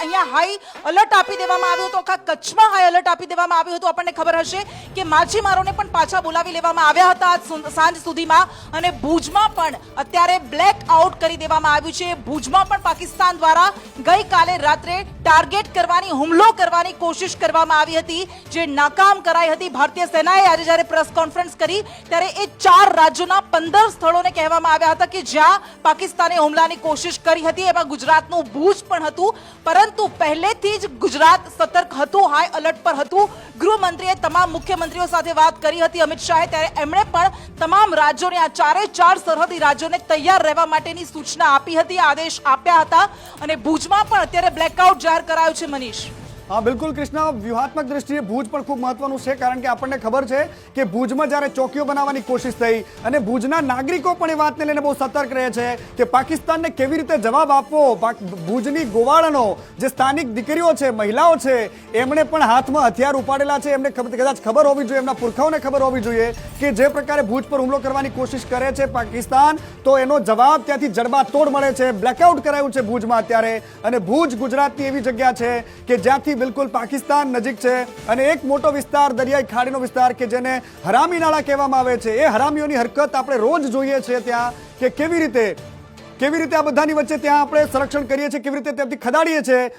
અહીંયા high alert આપી દેવામાં આવ્યું હતું, આખા કચ્છમાં હાઈ એલર્ટ આપી દેવામાં આવ્યું હતું। આપણને ખબર હશે કે માછીમારોને પણ પાછા બોલાવી લેવામાં આવ્યા હતા આજ સાંજ સુધીમાં, અને ભુજમાં પણ અત્યારે બ્લેક આઉટ કરી દેવામાં આવ્યું છે। ભુજમાં પણ પાકિસ્તાન દ્વારા ગઈકાલે રાત્રે ટાર્ગેટ કરવાની, હુમલો કરવાની કોશિશ કરવામાં આવી હતી, જે નાકામ કરાઈ હતી। ભારતીય સેનાએ આજે જ્યારે પ્રેસ કોન્ફરન્સ કરી ત્યારે એ 4 રાજ્યોના 15 સ્થળોને કહેવામાં આવ્યા હતા કે જ્યાં પાકિસ્તાને હુમલાની કોશિશ કરી હતી, એમાં ગુજરાતનું ભુજ પણ હતું। પરંતુ પહેલેથી જ ગુજરાત સતર્ક હતું, હાઈ એલર્ટ પર હતું। ગૃહમંત્રીએ તમામ મુખ્યમંત્રીઓ સાથે વાત કરી હતી અમિત શાહે, ત્યારે એમણે પણ તમામ રાજ્યોને, આ 4 સરહદી રાજ્યોને તૈયાર રહેવા માટેની સૂચના આપી હતી, આદેશ આપ્યા હતા, અને ભુજમાં પણ અત્યારે બ્લેકઆઉટ જાહેર કરાયું છે। મનીષ, हाँ बिल्कुल कृष्णा, व्यूहात्मक दृष्टिए भूज पर खूब महत्वનું છે, કારણ કે આપણને ખબર છે કે ભુજમાં જ્યારે ચોકીઓ બનાવવાની કોશિશ થઈ અને ભુજના નાગરિકો પણ એ વાતને લઈને બહુ સતર્ક રહે છે કે પાકિસ્તાનને કેવી રીતે જવાબ આપવો। ભુજની ગોવાળનો જે સ્થાનિક દીકરીઓ છે, મહિલાઓ છે, એમણે પણ હાથમાં હથિયાર ઉપાડેલા છે। એમને કદાચ ખબર હોવી જોઈએ, એમના પુરખાઓને ખબર હોવી જોઈએ કે જે પ્રકારે ભુજ પર હુમલો કરવાની કોશિશ કરે છે પાકિસ્તાન, તો એનો જવાબ ત્યાંથી જડબાતોડ મળે છે। બ્લેકઆઉટ કરાયું છે ભુજમાં અત્યારે, અને ભુજ ગુજરાતની એવી જગ્યા છે કે જ્યાંથી બિલકુલ પાકિસ્તાન નજીક છે, અને એક મોટો વિસ્તાર, દરિયાઈ ખાડીનો વિસ્તાર કે જેને હરામી નાળા કહેવામાં આવે છે, એ હરામીઓની હરકત આપણે રોજ જોઈએ છીએ ત્યાં, કે કેવી રીતે આ બધાની વચ્ચે ત્યાં આપણે સંરક્ષણ કરીએ છીએ, કેવી રીતે ત્યાંથી ખદાડીએ છીએ।